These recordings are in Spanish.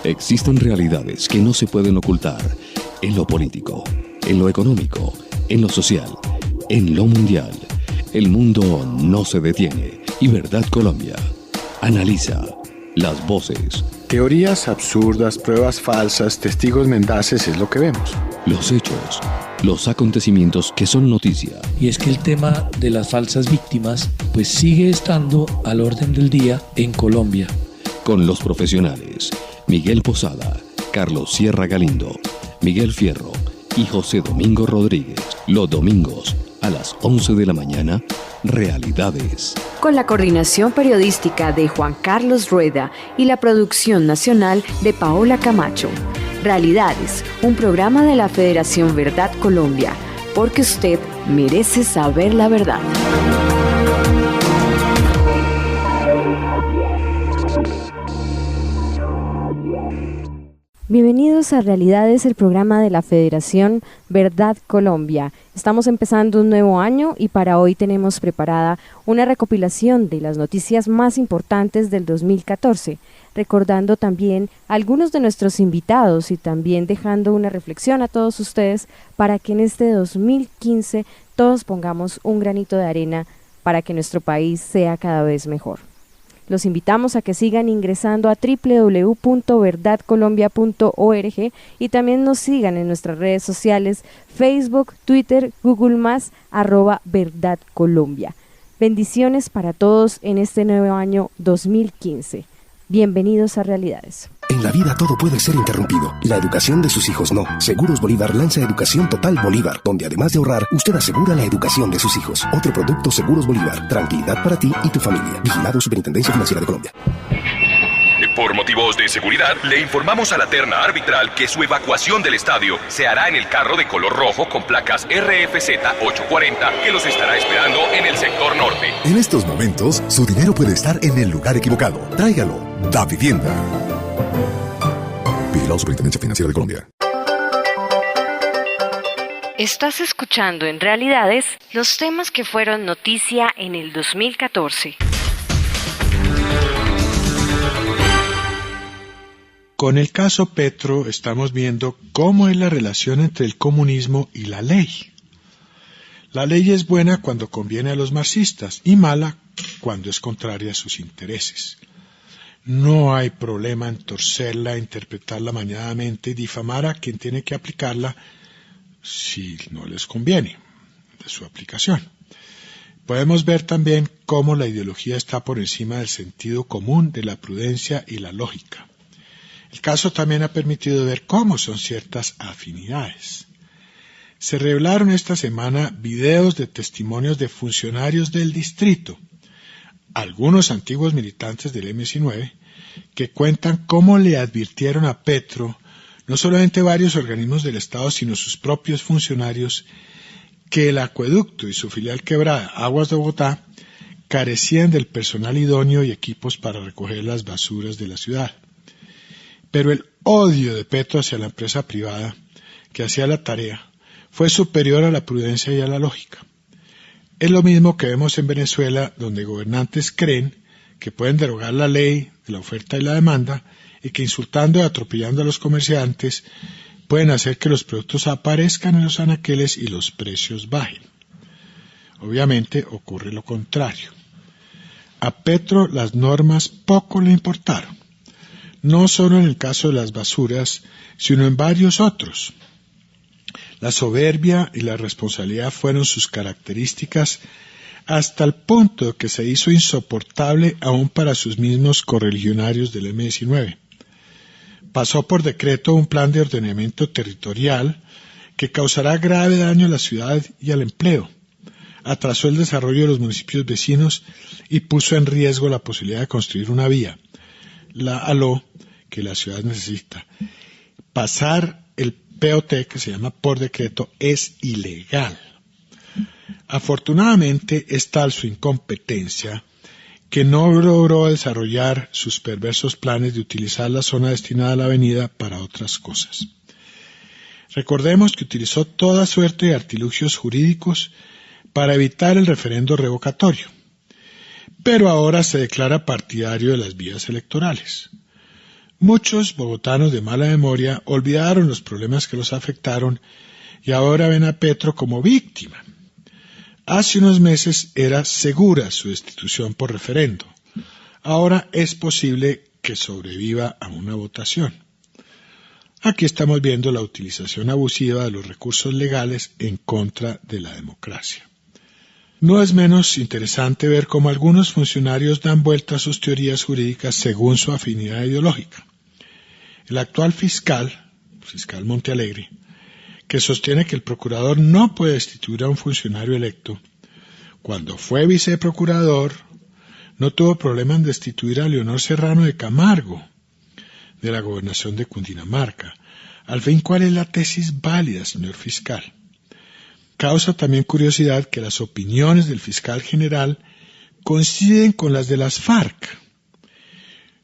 Existen realidades que no se pueden ocultar en lo político, en lo económico, en lo social, en lo mundial. El mundo no se detiene y Verdad Colombia analiza las voces. Teorías absurdas, pruebas falsas, testigos mendaces es lo que vemos. Los hechos, los acontecimientos que son noticia. Y es que el tema de las falsas víctimas pues sigue estando al orden del día en Colombia. Con los profesionales Miguel Posada, Carlos Sierra Galindo, Miguel Fierro y José Domingo Rodríguez. Los domingos a las 11 de la mañana, Realidades. Con la coordinación periodística de Juan Carlos Rueda y la producción nacional de Paola Camacho. Realidades, un programa de la Federación Verdad Colombia, porque usted merece saber la verdad. Bienvenidos a Realidades, el programa de la Federación Verdad Colombia. Estamos empezando un nuevo año y para hoy tenemos preparada una recopilación de las noticias más importantes del 2014, recordando también a algunos de nuestros invitados y también dejando una reflexión a todos ustedes para que en este 2015 todos pongamos un granito de arena para que nuestro país sea cada vez mejor. Los invitamos a que sigan ingresando a www.verdadcolombia.org y también nos sigan en nuestras redes sociales, Facebook, Twitter, Google+, @verdadcolombia. Bendiciones para todos en este nuevo año 2015. Bienvenidos a Realidades. En la vida todo puede ser interrumpido. La educación de sus hijos no. Seguros Bolívar lanza Educación Total Bolívar, donde además de ahorrar, usted asegura la educación de sus hijos. Otro producto Seguros Bolívar. Tranquilidad para ti y tu familia. Vigilado Superintendencia Financiera de Colombia. Por motivos de seguridad, le informamos a la terna arbitral que su evacuación del estadio se hará en el carro de color rojo con placas RFZ 840 que los estará esperando en el sector norte. En estos momentos, su dinero puede estar en el lugar equivocado. Tráigalo. Da Vivienda. Vigilado Superintendencia Financiera de Colombia. Estás escuchando en Realidades los temas que fueron noticia en el 2014. Con el caso Petro estamos viendo cómo es la relación entre el comunismo y la ley. La ley es buena cuando conviene a los marxistas y mala cuando es contraria a sus intereses. No hay problema en torcerla, interpretarla mañadamente y difamar a quien tiene que aplicarla si no les conviene de su aplicación. Podemos ver también cómo la ideología está por encima del sentido común, de la prudencia y la lógica. El caso también ha permitido ver cómo son ciertas afinidades. Se revelaron esta semana videos de testimonios de funcionarios del distrito, algunos antiguos militantes del M-19, que cuentan cómo le advirtieron a Petro, no solamente varios organismos del Estado, sino sus propios funcionarios, que el acueducto y su filial quebrada, Aguas de Bogotá, carecían del personal idóneo y equipos para recoger las basuras de la ciudad. Pero el odio de Petro hacia la empresa privada, que hacía la tarea, fue superior a la prudencia y a la lógica. Es lo mismo que vemos en Venezuela, donde gobernantes creen que pueden derogar la ley de la oferta y la demanda y que insultando y atropellando a los comerciantes pueden hacer que los productos aparezcan en los anaqueles y los precios bajen. Obviamente ocurre lo contrario. A Petro las normas poco le importaron, no solo en el caso de las basuras, sino en varios otros. La soberbia y la responsabilidad fueron sus características hasta el punto de que se hizo insoportable aún para sus mismos correligionarios del M-19. Pasó por decreto un plan de ordenamiento territorial que causará grave daño a la ciudad y al empleo. Atrasó el desarrollo de los municipios vecinos y puso en riesgo la posibilidad de construir una vía, la ALO, que la ciudad necesita. Pasar el POT, que se llama por decreto, es ilegal. Afortunadamente es tal su incompetencia que no logró desarrollar sus perversos planes de utilizar la zona destinada a la avenida para otras cosas. Recordemos que utilizó toda suerte de artilugios jurídicos para evitar el referendo revocatorio, pero ahora se declara partidario de las vías electorales. Muchos bogotanos de mala memoria olvidaron los problemas que los afectaron y ahora ven a Petro como víctima. Hace unos meses era segura su destitución por referendo. Ahora es posible que sobreviva a una votación. Aquí estamos viendo la utilización abusiva de los recursos legales en contra de la democracia. No es menos interesante ver cómo algunos funcionarios dan vuelta a sus teorías jurídicas según su afinidad ideológica. El actual fiscal Montealegre, que sostiene que el procurador no puede destituir a un funcionario electo, cuando fue viceprocurador, no tuvo problema en destituir a Leonor Serrano de Camargo, de la gobernación de Cundinamarca. Al fin, ¿cuál es la tesis válida, señor fiscal? Causa también curiosidad que las opiniones del fiscal general coinciden con las de las FARC.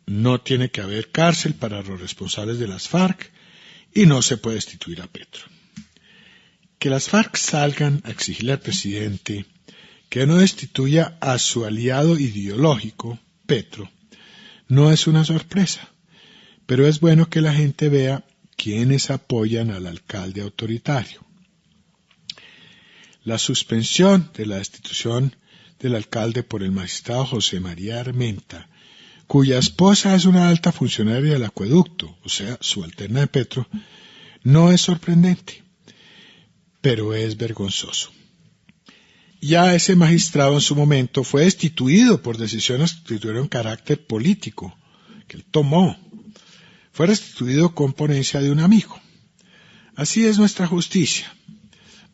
No tiene que haber cárcel para los responsables de las FARC y no se puede destituir a Petro. Que las FARC salgan a exigirle al presidente que no destituya a su aliado ideológico, Petro, no es una sorpresa, pero es bueno que la gente vea quiénes apoyan al alcalde autoritario. La suspensión de la destitución del alcalde por el magistrado José María Armenta, cuya esposa es una alta funcionaria del acueducto, o sea, subalterna de Petro, no es sorprendente, pero es vergonzoso. Ya ese magistrado en su momento fue destituido por decisiones que tuvieron carácter político, que él tomó. Fue restituido con ponencia de un amigo. Así es nuestra justicia.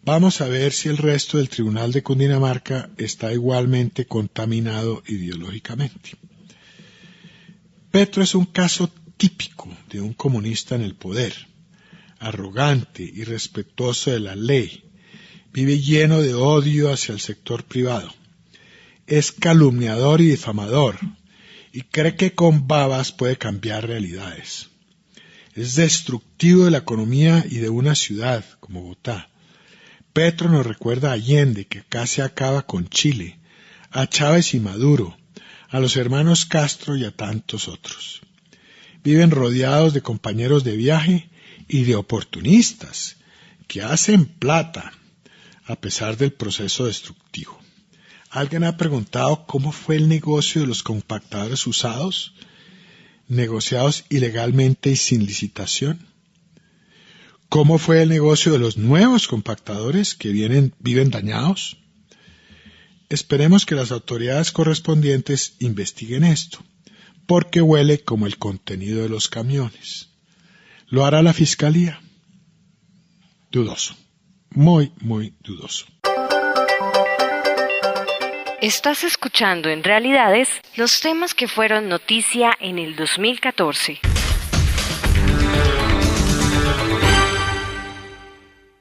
Vamos a ver si el resto del Tribunal de Cundinamarca está igualmente contaminado ideológicamente. Petro es un caso típico de un comunista en el poder, arrogante, irrespetuoso de la ley, vive lleno de odio hacia el sector privado, es calumniador y difamador, y cree que con babas puede cambiar realidades. Es destructivo de la economía y de una ciudad como Bogotá. Petro nos recuerda a Allende, que casi acaba con Chile, a Chávez y Maduro, a los hermanos Castro y a tantos otros. Viven rodeados de compañeros de viaje y de oportunistas que hacen plata a pesar del proceso destructivo. ¿Alguien ha preguntado cómo fue el negocio de los compactadores usados, negociados ilegalmente y sin licitación? ¿Cómo fue el negocio de los nuevos compactadores que viven dañados? Esperemos que las autoridades correspondientes investiguen esto, porque huele como el contenido de los camiones. ¿Lo hará la Fiscalía? Dudoso. Muy, muy dudoso. Estás escuchando en Realidades los temas que fueron noticia en el 2014.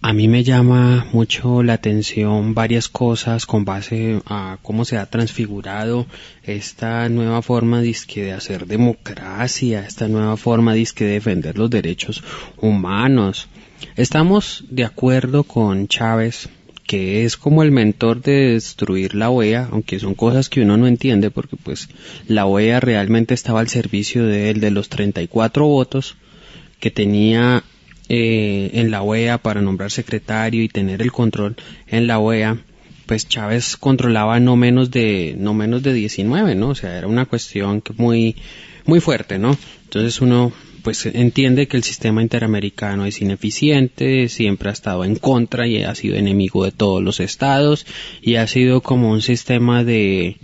A mí me llama mucho la atención varias cosas con base a cómo se ha transfigurado esta nueva forma de hacer democracia, esta nueva forma de defender los derechos humanos. Estamos de acuerdo con Chávez, que es como el mentor de destruir la OEA, aunque son cosas que uno no entiende porque pues la OEA realmente estaba al servicio de él, de los 34 votos que tenía en la OEA para nombrar secretario y tener el control en la OEA. Pues Chávez controlaba no menos de 19, ¿no? O sea, era una cuestión que muy fuerte, ¿no? Entonces uno pues entiende que el sistema interamericano es ineficiente, siempre ha estado en contra y ha sido enemigo de todos los estados y ha sido como un sistema de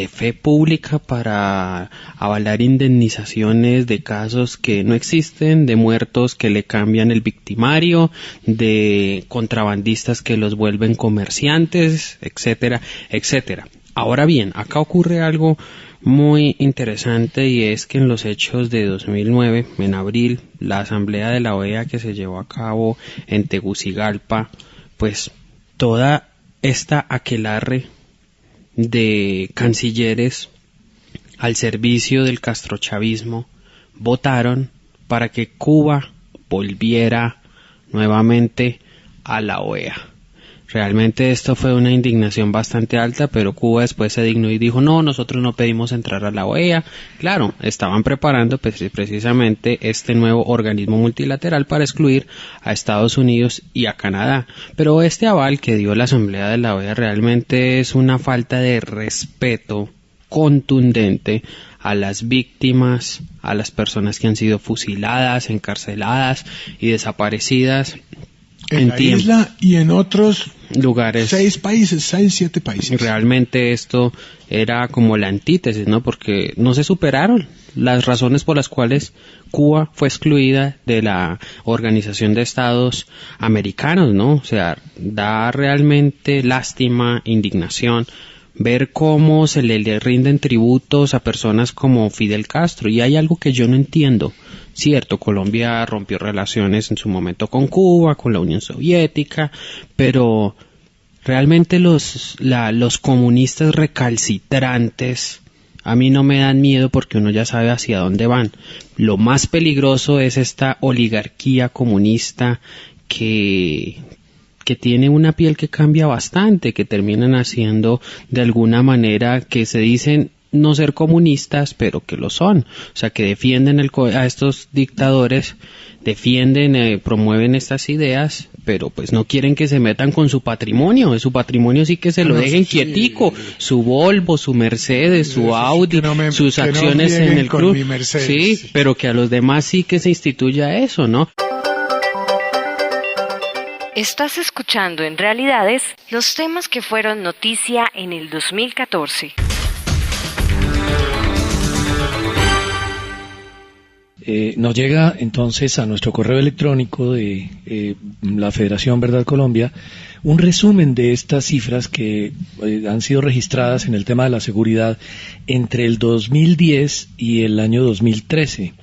fe pública para avalar indemnizaciones de casos que no existen, de muertos que le cambian el victimario, de contrabandistas que los vuelven comerciantes, etcétera, etcétera. Ahora bien, acá ocurre algo muy interesante y es que en los hechos de 2009, en abril, la asamblea de la OEA que se llevó a cabo en Tegucigalpa, pues toda esta aquelarre de cancilleres al servicio del castrochavismo votaron para que Cuba volviera nuevamente a la OEA. Realmente esto fue una indignación bastante alta, pero Cuba después se dignó y dijo, no, nosotros no pedimos entrar a la OEA. Claro, estaban preparando precisamente este nuevo organismo multilateral para excluir a Estados Unidos y a Canadá. Pero este aval que dio la Asamblea de la OEA realmente es una falta de respeto contundente a las víctimas, a las personas que han sido fusiladas, encarceladas y desaparecidas en la isla y en otros lugares, 7 países. Realmente esto era como la antítesis, ¿no? Porque no se superaron las razones por las cuales Cuba fue excluida de la Organización de Estados Americanos, ¿no? O sea, da realmente lástima, indignación ver cómo se le rinden tributos a personas como Fidel Castro. Y hay algo que yo no entiendo. Cierto, Colombia rompió relaciones en su momento con Cuba, con la Unión Soviética, pero realmente los comunistas recalcitrantes a mí no me dan miedo porque uno ya sabe hacia dónde van. Lo más peligroso es esta oligarquía comunista que tiene una piel que cambia bastante, que terminan haciendo de alguna manera que se dicen no ser comunistas, pero que lo son. O sea, que defienden a estos dictadores, defienden, promueven estas ideas, pero pues no quieren que se metan con su patrimonio. Su patrimonio sí que se lo dejen quietico. Su Volvo, su Mercedes, su Audi, sus acciones en el club. Sí, pero que a los demás sí que se instituya eso, ¿no? Estás escuchando en Realidades los temas que fueron noticia en el 2014. Nos llega entonces a nuestro correo electrónico de la Federación Verdad Colombia un resumen de estas cifras que han sido registradas en el tema de la seguridad entre el 2010 y el año 2013.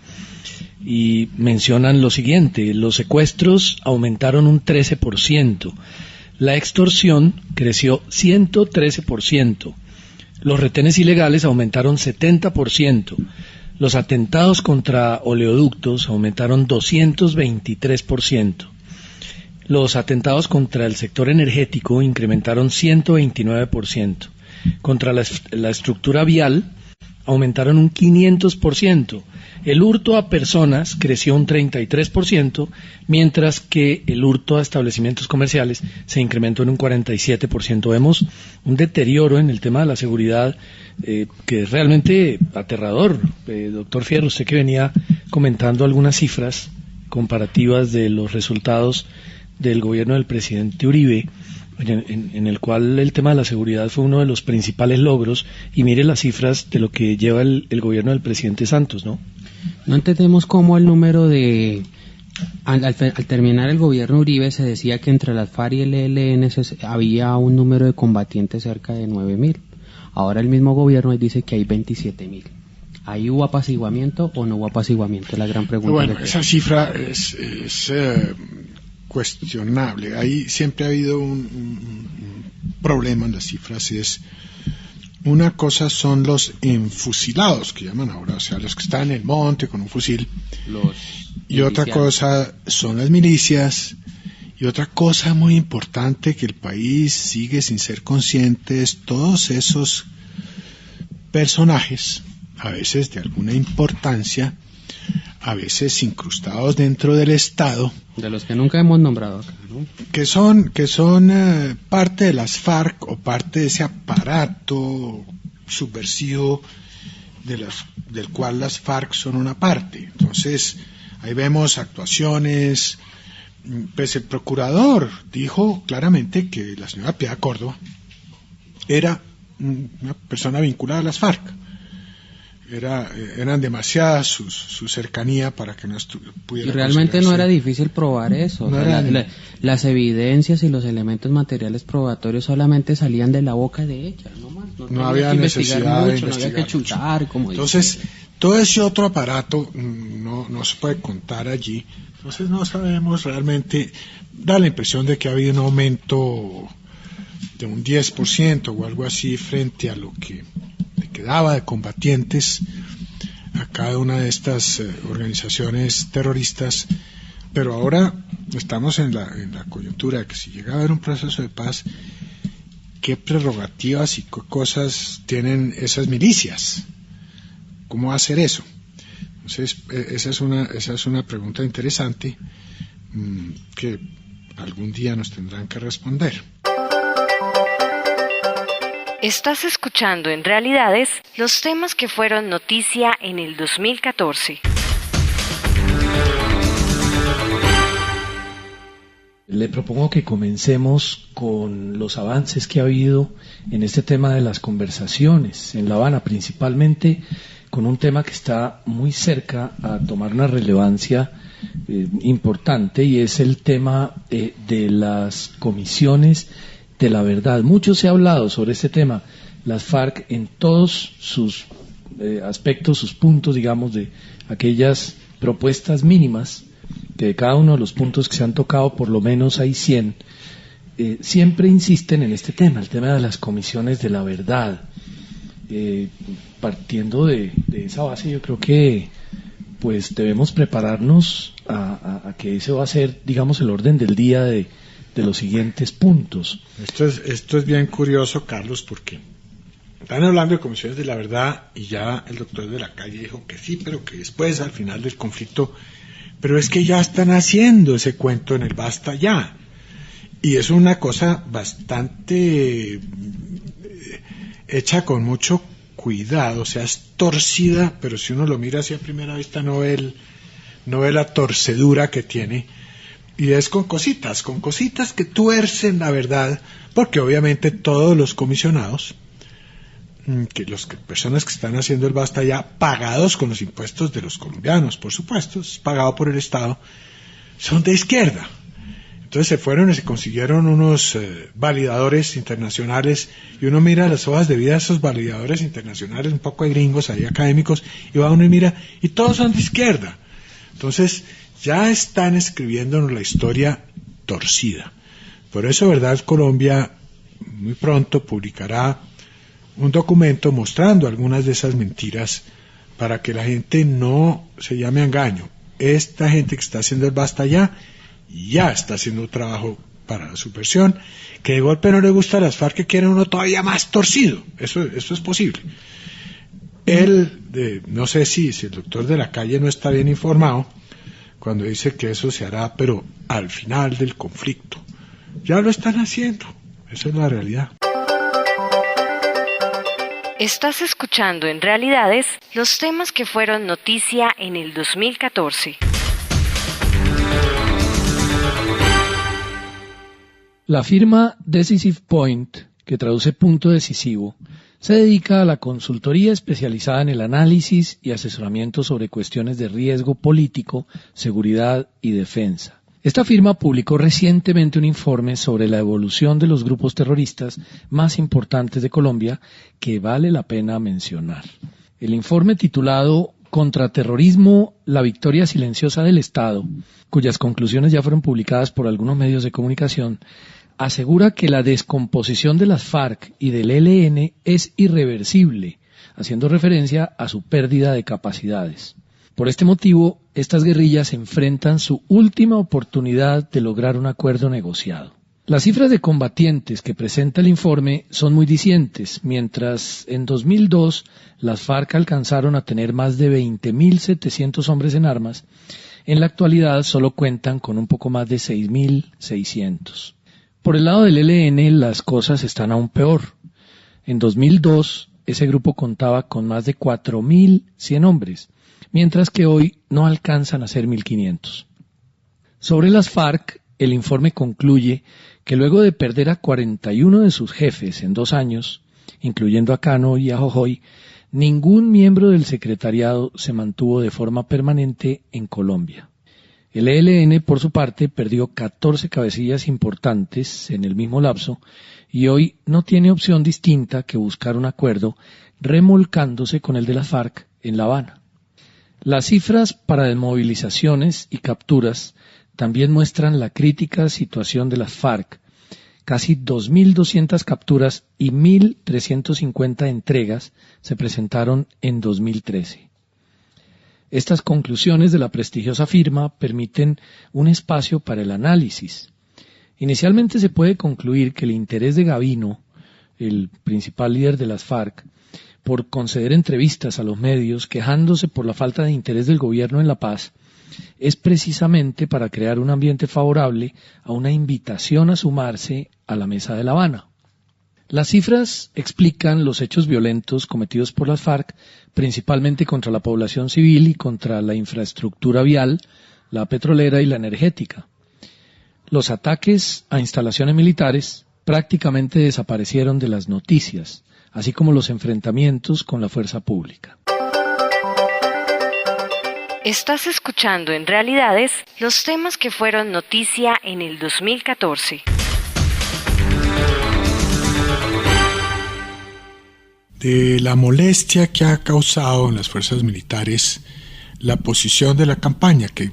Y mencionan lo siguiente: los secuestros aumentaron un 13%, la extorsión creció 113%, los retenes ilegales aumentaron 70%, los atentados contra oleoductos aumentaron 223%, los atentados contra el sector energético incrementaron 129%, contra la estructura vial aumentaron un 500%, el hurto a personas creció un 33%, mientras que el hurto a establecimientos comerciales se incrementó en un 47%. Vemos un deterioro en el tema de la seguridad que es realmente aterrador. Doctor Fierro, usted que venía comentando algunas cifras comparativas de los resultados del gobierno del presidente Uribe, en el cual el tema de la seguridad fue uno de los principales logros, y mire las cifras de lo que lleva el gobierno del presidente Santos, ¿no? No entendemos cómo el número de... Al terminar el gobierno Uribe se decía que entre las FARC y el ELN había un número de combatientes cerca de 9.000. Ahora el mismo gobierno dice que hay 27.000. ¿Ahí hubo apaciguamiento o no hubo apaciguamiento? Es la gran pregunta. Bueno, esa cifra es cuestionable. Ahí siempre ha habido un problema en las cifras. Una cosa son los enfusilados, que llaman ahora, o sea, los que están en el monte con un fusil. Y otra cosa son las milicias. Y otra cosa muy importante que el país sigue sin ser consciente es todos esos personajes, a veces de alguna importancia, a veces incrustados dentro del Estado, de los que nunca hemos nombrado acá, ¿no? que son parte de las FARC o parte de ese aparato subversivo del cual las FARC son una parte. Entonces ahí vemos actuaciones. Pues el procurador dijo claramente que la señora Piedad Córdoba era una persona vinculada a las FARC. Eran demasiadas su cercanía para que no pudiera. Y realmente no era difícil probar eso. No o sea, las evidencias y los elementos materiales probatorios solamente salían de la boca de ella, no más. No había necesidad de investigar. No había que chutar, como entonces, todo ese otro aparato no se puede contar allí. Entonces no sabemos realmente. Da la impresión de que ha habido un aumento de un 10% o algo así frente a lo que le quedaba de combatientes a cada una de estas organizaciones terroristas. Pero ahora estamos en la coyuntura de que si llega a haber un proceso de paz, ¿qué prerrogativas y qué cosas tienen esas milicias? ¿Cómo hacer eso? Entonces, esa es una pregunta interesante que algún día nos tendrán que responder. Estás escuchando en Realidades los temas que fueron noticia en el 2014. Le propongo que comencemos con los avances que ha habido en este tema de las conversaciones en La Habana, principalmente con un tema que está muy cerca a tomar una relevancia importante, y es el tema de las comisiones de la verdad. Mucho se ha hablado sobre este tema. Las FARC, en todos sus aspectos, sus puntos, digamos, de aquellas propuestas mínimas, que de cada uno de los puntos que se han tocado, por lo menos hay 100, siempre insisten en este tema, el tema de las comisiones de la verdad. Partiendo de esa base, yo creo que pues debemos prepararnos a que ese va a ser, digamos, el orden del día de los siguientes puntos. Esto es bien curioso, Carlos, porque están hablando de comisiones de la verdad y ya el doctor de la Calle dijo que sí, pero que después, al final del conflicto, pero es que ya están haciendo ese cuento en el basta ya. Y es una cosa bastante hecha con mucho cuidado, o sea, es torcida, pero si uno lo mira así a primera vista no ve la torcedura que tiene, y es con cositas que tuercen la verdad, porque obviamente todos los comisionados, personas que están haciendo el basta ya, pagados con los impuestos de los colombianos, por supuesto, es pagado por el Estado, son de izquierda. Entonces se fueron y se consiguieron unos validadores internacionales, y uno mira las hojas de vida de esos validadores internacionales, un poco de gringos ahí académicos, y va uno y mira, y todos son de izquierda. Entonces ya están escribiéndonos la historia torcida. Por eso, Verdad Colombia muy pronto publicará un documento mostrando algunas de esas mentiras para que la gente no se llame a engaño. Esta gente que está haciendo el basta ya está haciendo un trabajo para la subversión, que de golpe no le gusta a las FARC, que quieren uno todavía más torcido. Eso es posible. No sé si el doctor de la Calle no está bien informado cuando dice que eso se hará, pero al final del conflicto. Ya lo están haciendo. Esa es la realidad. Estás escuchando en Realidades los temas que fueron noticia en el 2014. La firma Decisive Point, que traduce punto decisivo, se dedica a la consultoría especializada en el análisis y asesoramiento sobre cuestiones de riesgo político, seguridad y defensa. Esta firma publicó recientemente un informe sobre la evolución de los grupos terroristas más importantes de Colombia que vale la pena mencionar. El informe, titulado Contraterrorismo, la victoria silenciosa del Estado, cuyas conclusiones ya fueron publicadas por algunos medios de comunicación, asegura que la descomposición de las FARC y del ELN es irreversible, haciendo referencia a su pérdida de capacidades. Por este motivo, estas guerrillas enfrentan su última oportunidad de lograr un acuerdo negociado. Las cifras de combatientes que presenta el informe son muy dicientes. Mientras en 2002 las FARC alcanzaron a tener más de 20.700 hombres en armas, en la actualidad solo cuentan con un poco más de 6.600. Por el lado del ELN las cosas están aún peor. En 2002 ese grupo contaba con más de 4.100 hombres, mientras que hoy no alcanzan a ser 1.500. Sobre las FARC, el informe concluye que luego de perder a 41 de sus jefes en 2 años, incluyendo a Cano y a Jojoy, ningún miembro del secretariado se mantuvo de forma permanente en Colombia. El ELN, por su parte, perdió 14 cabecillas importantes en el mismo lapso y hoy no tiene opción distinta que buscar un acuerdo remolcándose con el de las FARC en La Habana. Las cifras para desmovilizaciones y capturas también muestran la crítica situación de las FARC. Casi 2.200 capturas y 1.350 entregas se presentaron en 2013. Estas conclusiones de la prestigiosa firma permiten un espacio para el análisis. Inicialmente se puede concluir que el interés de Gavino, el principal líder de las FARC, por conceder entrevistas a los medios quejándose por la falta de interés del gobierno en la paz, es precisamente para crear un ambiente favorable a una invitación a sumarse a la mesa de La Habana. Las cifras explican los hechos violentos cometidos por las FARC, principalmente contra la población civil y contra la infraestructura vial, la petrolera y la energética. Los ataques a instalaciones militares prácticamente desaparecieron de las noticias, así como los enfrentamientos con la fuerza pública. Estás escuchando en Realidades los temas que fueron noticia en el 2014. De la molestia que ha causado en las fuerzas militares la posición de la campaña, que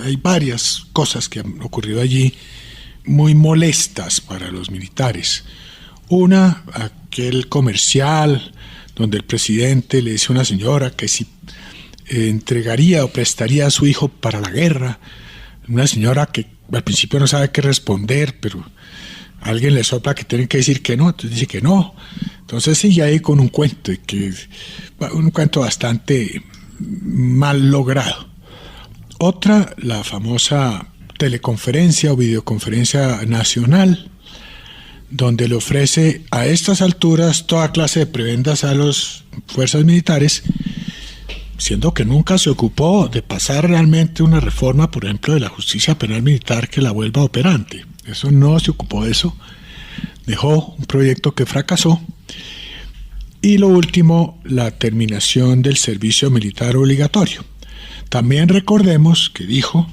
hay varias cosas que han ocurrido allí muy molestas para los militares. Una, aquel comercial donde el presidente le dice a una señora que si entregaría o prestaría a su hijo para la guerra, una señora que al principio no sabe qué responder, pero alguien le sopla que tienen que decir que no, entonces dice que no. Entonces sigue ahí con un cuento bastante mal logrado. Otra, la famosa teleconferencia o videoconferencia nacional, donde le ofrece a estas alturas toda clase de prebendas a las fuerzas militares, siendo que nunca se ocupó de pasar realmente una reforma, por ejemplo, de la justicia penal militar que la vuelva operante. Eso no se ocupó de eso, dejó un proyecto que fracasó. Y lo último, la terminación del servicio militar obligatorio. También recordemos que dijo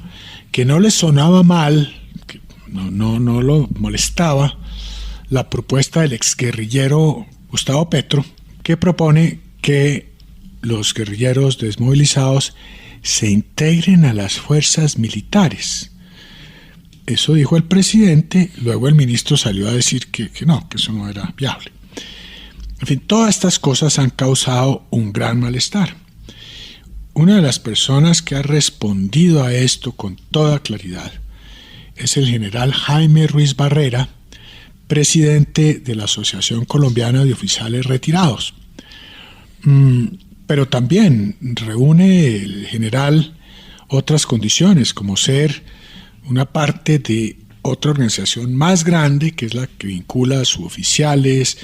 que no le sonaba mal, que no lo molestaba la propuesta del exguerrillero Gustavo Petro, que propone que los guerrilleros desmovilizados se integren a las fuerzas militares. Eso dijo el presidente, luego el ministro salió a decir que no, que eso no era viable. En fin, todas estas cosas han causado un gran malestar. Una de las personas que ha respondido a esto con toda claridad es el general Jaime Ruiz Barrera, presidente de la Asociación Colombiana de Oficiales Retirados. Pero también reúne el general otras condiciones, como ser una parte de otra organización más grande, que es la que vincula a sus oficiales,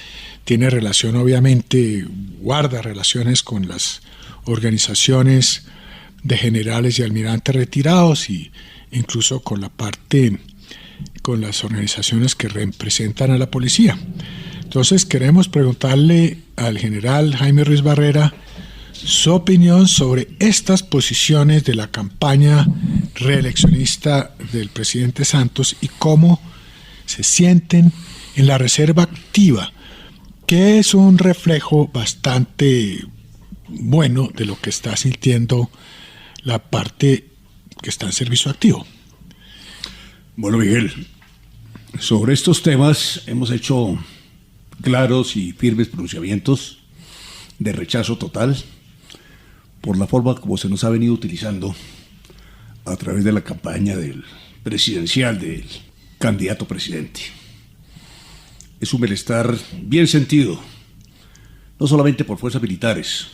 tiene relación obviamente, guarda relaciones con las organizaciones de generales y almirantes retirados y incluso con la parte, con las organizaciones que representan a la policía. Entonces queremos preguntarle al general Jaime Ruiz Barrera su opinión sobre estas posiciones de la campaña reeleccionista del presidente Santos y cómo se sienten en la reserva activa, que es un reflejo bastante bueno de lo que está sintiendo la parte que está en servicio activo. Bueno, Miguel, sobre estos temas hemos hecho claros y firmes pronunciamientos de rechazo total por la forma como se nos ha venido utilizando a través de la campaña del presidencial del candidato presidente. Es un malestar bien sentido, no solamente por fuerzas militares,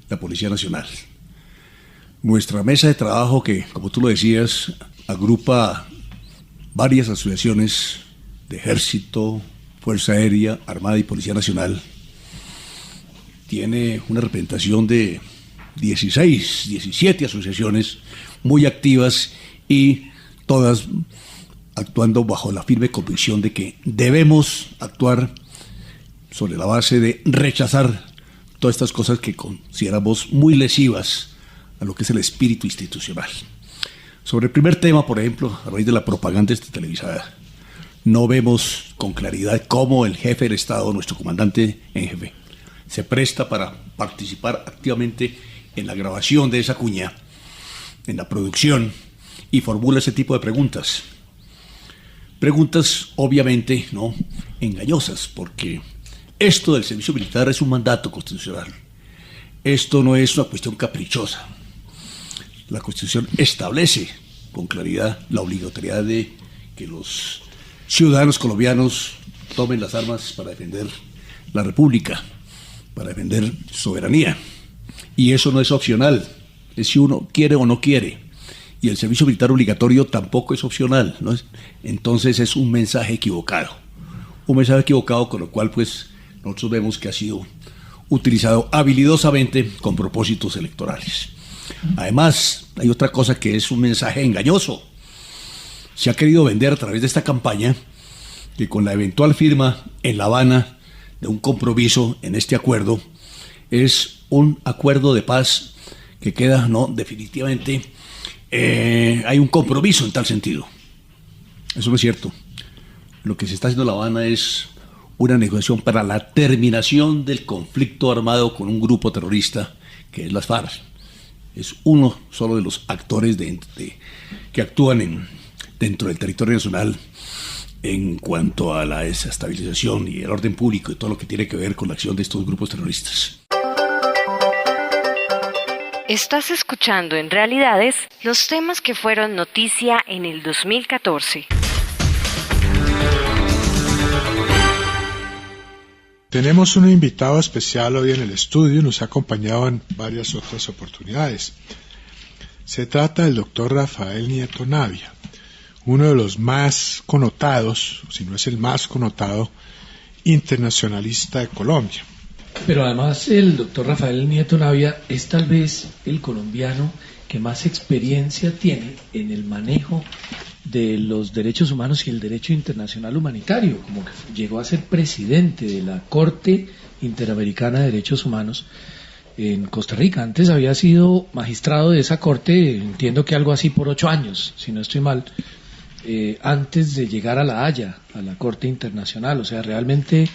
la Policía Nacional. Nuestra mesa de trabajo, que como tú lo decías, agrupa varias asociaciones de Ejército, Fuerza Aérea, Armada y Policía Nacional, tiene una representación de 17 asociaciones muy activas y todas actuando bajo la firme convicción de que debemos actuar sobre la base de rechazar todas estas cosas que consideramos muy lesivas a lo que es el espíritu institucional. Sobre el primer tema, por ejemplo, a raíz de la propaganda televisada, no vemos con claridad cómo el jefe del Estado, nuestro comandante en jefe, se presta para participar activamente en la grabación de esa cuña, en la producción, y formula ese tipo de preguntas. Preguntas obviamente no engañosas, porque esto del servicio militar es un mandato constitucional. Esto no es una cuestión caprichosa. La Constitución establece con claridad la obligatoriedad de que los ciudadanos colombianos tomen las armas para defender la República, para defender soberanía. Y eso no es opcional, es si uno quiere o no quiere. Y el servicio militar obligatorio tampoco es opcional, ¿no? Entonces es un mensaje equivocado. Un mensaje equivocado con lo cual pues nosotros vemos que ha sido utilizado habilidosamente con propósitos electorales. Además, hay otra cosa que es un mensaje engañoso. Se ha querido vender a través de esta campaña que con la eventual firma en La Habana de un compromiso en este acuerdo es un acuerdo de paz que queda, no, definitivamente hay un compromiso en tal sentido. Eso no es cierto. Lo que se está haciendo en La Habana es una negociación para la terminación del conflicto armado con un grupo terrorista que es las FARC. Es uno solo de los actores que actúan dentro del territorio nacional en cuanto a la desestabilización y el orden público y todo lo que tiene que ver con la acción de estos grupos terroristas. Estás escuchando en Realidades los temas que fueron noticia en el 2014. Tenemos un invitado especial hoy en el estudio, nos ha acompañado en varias otras oportunidades. Se trata del doctor Rafael Nieto Navia, uno de los más connotados, si no es el más connotado, internacionalista de Colombia. Pero además el doctor Rafael Nieto Navia es tal vez el colombiano que más experiencia tiene en el manejo de los derechos humanos y el derecho internacional humanitario, como que llegó a ser presidente de la Corte Interamericana de Derechos Humanos en Costa Rica. Antes había sido magistrado de esa corte, entiendo que algo así por 8 años, si no estoy mal, antes de llegar a La Haya, a la Corte Internacional. O sea, realmente,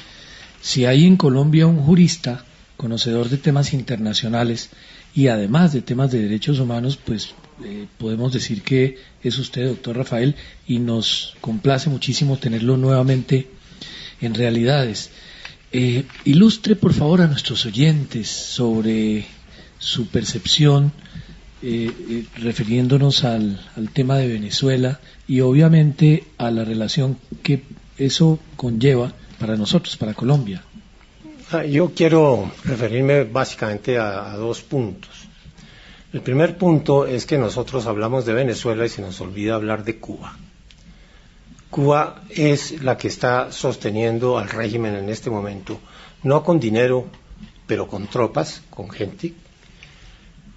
si hay en Colombia un jurista conocedor de temas internacionales y además de temas de derechos humanos, pues podemos decir que es usted, doctor Rafael, y nos complace muchísimo tenerlo nuevamente en Realidades. Ilustre por favor a nuestros oyentes sobre su percepción, refiriéndonos al tema de Venezuela y obviamente a la relación que eso conlleva para nosotros, para Colombia. Yo quiero referirme básicamente a 2 puntos. El primer punto es que nosotros hablamos de Venezuela y se nos olvida hablar de Cuba. Cuba es la que está sosteniendo al régimen en este momento, no con dinero, pero con tropas, con gente,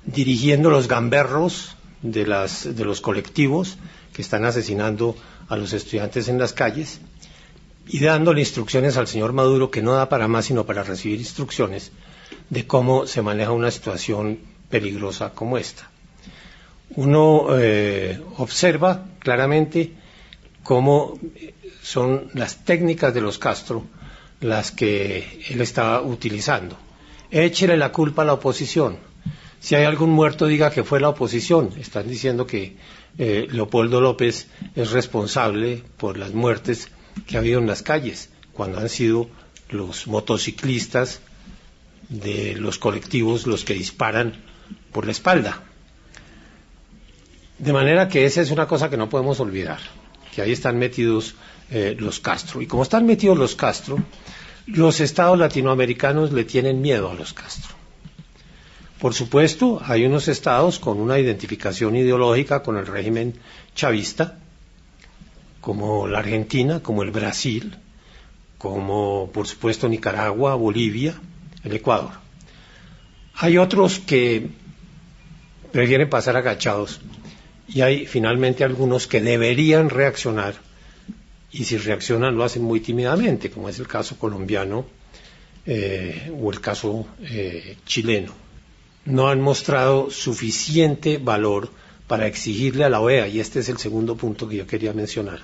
dirigiendo los gamberros de los colectivos que están asesinando a los estudiantes en las calles y dándole instrucciones al señor Maduro, que no da para más sino para recibir instrucciones de cómo se maneja una situación peligrosa como esta. Uno observa claramente cómo son las técnicas de los Castro las que él está utilizando. Échele la culpa a la oposición. Si hay algún muerto, diga que fue la oposición. Están diciendo que Leopoldo López es responsable por las muertes que ha habido en las calles, cuando han sido los motociclistas de los colectivos los que disparan por la espalda. De manera que esa es una cosa que no podemos olvidar, que ahí están metidos los Castro. Y como están metidos los Castro, los estados latinoamericanos le tienen miedo a los Castro. Por supuesto, hay unos estados con una identificación ideológica con el régimen chavista, como la Argentina, como el Brasil, como por supuesto Nicaragua, Bolivia, el Ecuador. Hay otros que prefieren pasar agachados y hay finalmente algunos que deberían reaccionar y si reaccionan lo hacen muy tímidamente, como es el caso colombiano o el caso chileno. No han mostrado suficiente valor para exigirle a la OEA, y este es el segundo punto que yo quería mencionar,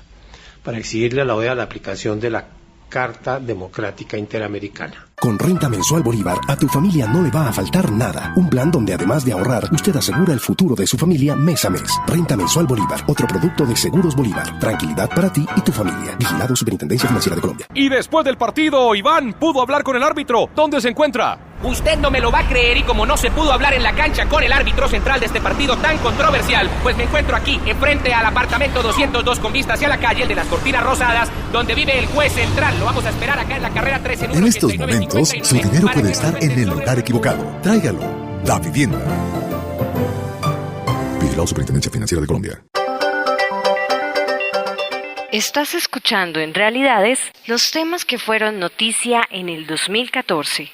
para exigirle a la OEA la aplicación de la Carta Democrática Interamericana. Con Renta Mensual Bolívar, a tu familia no le va a faltar nada. Un plan donde además de ahorrar, usted asegura el futuro de su familia mes a mes. Renta Mensual Bolívar, otro producto de Seguros Bolívar. Tranquilidad para ti y tu familia. Vigilado Superintendencia Financiera de Colombia. Y después del partido, Iván pudo hablar con el árbitro. ¿Dónde se encuentra? Usted no me lo va a creer y como no se pudo hablar en la cancha con el árbitro central de este partido tan controversial, pues me encuentro aquí, enfrente al apartamento 202 con vista hacia la calle, el de las cortinas rosadas, donde vive el juez central. Lo vamos a esperar acá en la carrera 13 En estos momentos, su dinero puede estar en el lugar equivocado. Tráigalo. Da Vivienda. Vigilado Superintendencia Financiera de Colombia. Estás escuchando en Realidades los temas que fueron noticia en el 2014.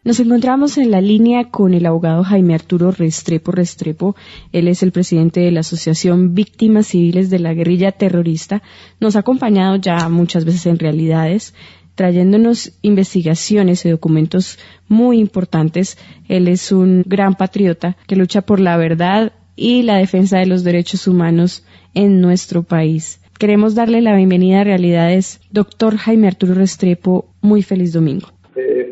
Nos encontramos en la línea con el abogado Jaime Arturo Restrepo. Él es el presidente de la Asociación Víctimas Civiles de la Guerrilla Terrorista. Nos ha acompañado ya muchas veces en Realidades, trayéndonos investigaciones y documentos muy importantes. Él es un gran patriota que lucha por la verdad y la defensa de los derechos humanos en nuestro país. Queremos darle la bienvenida a Realidades. Doctor Jaime Arturo Restrepo, muy feliz domingo.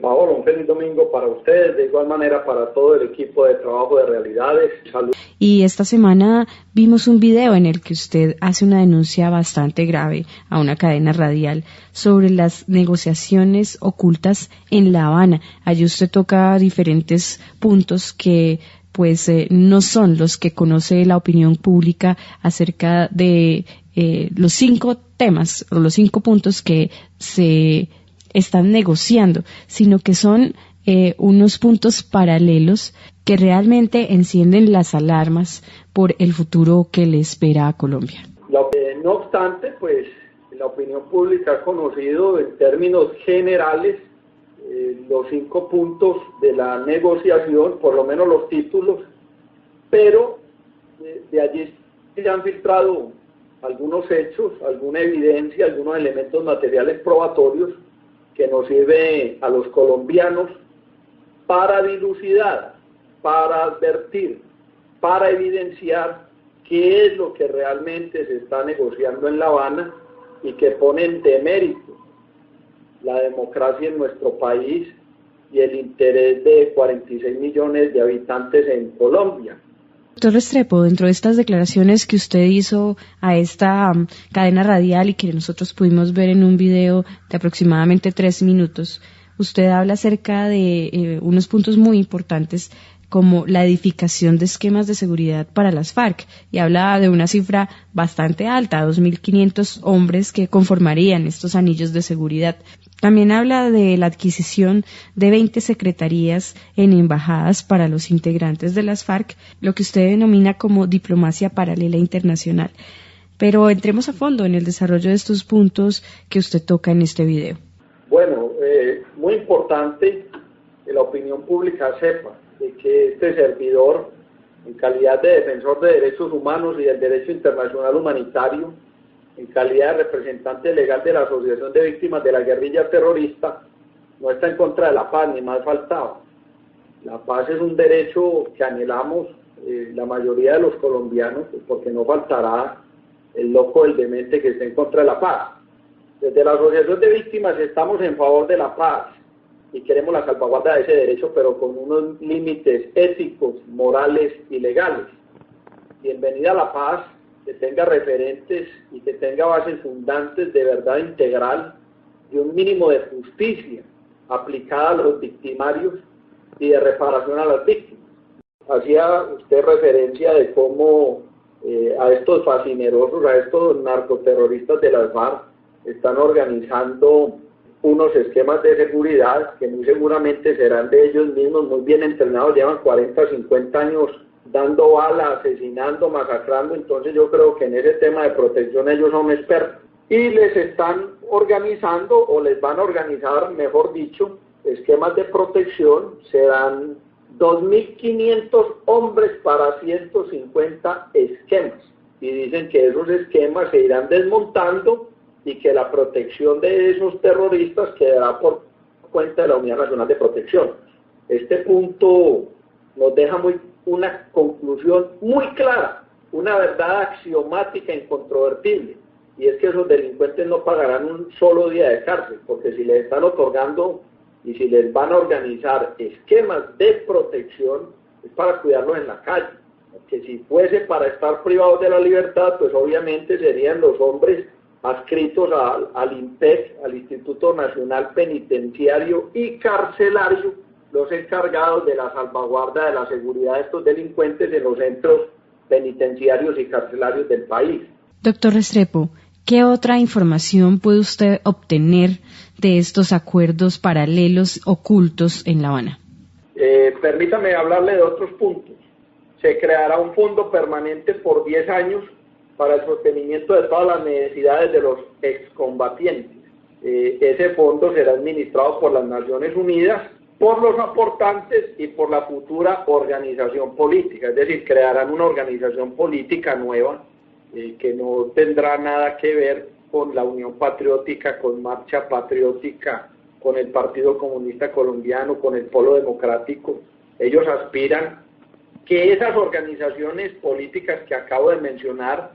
Paola, un feliz domingo para ustedes, de igual manera para todo el equipo de trabajo de Realidades. Salud. Y esta semana vimos un video en el que usted hace una denuncia bastante grave a una cadena radial sobre las negociaciones ocultas en La Habana. Allí usted toca diferentes puntos que no son los que conoce la opinión pública acerca de los 5 temas o los 5 puntos que se están negociando, sino que son unos puntos paralelos que realmente encienden las alarmas por el futuro que le espera a Colombia. No obstante, la opinión pública ha conocido en términos generales los 5 puntos de la negociación, por lo menos los títulos, pero de allí se han filtrado algunos hechos, alguna evidencia, algunos elementos materiales probatorios que nos sirve a los colombianos para dilucidar, para advertir, para evidenciar qué es lo que realmente se está negociando en La Habana y que pone en demérito la democracia en nuestro país y el interés de 46 millones de habitantes en Colombia. Doctor Restrepo, dentro de estas declaraciones que usted hizo a esta cadena radial y que nosotros pudimos ver en un video de aproximadamente 3 minutos, usted habla acerca de unos puntos muy importantes como la edificación de esquemas de seguridad para las FARC, y habla de una cifra bastante alta, 2.500 hombres que conformarían estos anillos de seguridad. También habla de la adquisición de 20 secretarías en embajadas para los integrantes de las FARC, lo que usted denomina como diplomacia paralela internacional. Pero entremos a fondo en el desarrollo de estos puntos que usted toca en este video. Bueno, muy importante que la opinión pública sepa de que este servidor, en calidad de defensor de derechos humanos y del derecho internacional humanitario, en calidad de representante legal de la Asociación de Víctimas de la Guerrilla Terrorista, no está en contra de la paz, ni más faltaba. La paz es un derecho que anhelamos la mayoría de los colombianos, porque no faltará el loco, el demente que esté en contra de la paz. Desde la Asociación de Víctimas estamos en favor de la paz y queremos la salvaguarda de ese derecho, pero con unos límites éticos, morales y legales. Bienvenida a la paz, que tenga referentes y que tenga bases fundantes de verdad integral y un mínimo de justicia aplicada a los victimarios y de reparación a las víctimas. Hacía usted referencia de cómo a estos fascinerosos, a estos narcoterroristas de las FARC están organizando unos esquemas de seguridad que muy seguramente serán de ellos mismos, muy bien entrenados, llevan 40, 50 años dando balas, asesinando, masacrando. Entonces yo creo que en ese tema de protección ellos son expertos. Y les están organizando, o les van a organizar, mejor dicho, esquemas de protección. Serán 2.500 hombres para 150 esquemas. Y dicen que esos esquemas se irán desmontando y que la protección de esos terroristas quedará por cuenta de la Unidad Nacional de Protección. Este punto nos deja una conclusión muy clara, una verdad axiomática e incontrovertible, y es que esos delincuentes no pagarán un solo día de cárcel, porque si les están otorgando y si les van a organizar esquemas de protección, es para cuidarlos en la calle. Porque si fuese para estar privados de la libertad, pues obviamente serían los hombres adscritos al INPEC, al Instituto Nacional Penitenciario y Carcelario, los encargados de la salvaguarda de la seguridad de estos delincuentes en los centros penitenciarios y carcelarios del país. Doctor Restrepo, ¿qué otra información puede usted obtener de estos acuerdos paralelos ocultos en La Habana? Permítame hablarle de otros puntos. Se creará un fondo permanente por 10 años para el sostenimiento de todas las necesidades de los excombatientes. Ese fondo será administrado por las Naciones Unidas, por los aportantes y por la futura organización política. Es decir, crearán una organización política nueva que no tendrá nada que ver con la Unión Patriótica, con Marcha Patriótica, con el Partido Comunista Colombiano, con el Polo Democrático. Ellos aspiran que esas organizaciones políticas que acabo de mencionar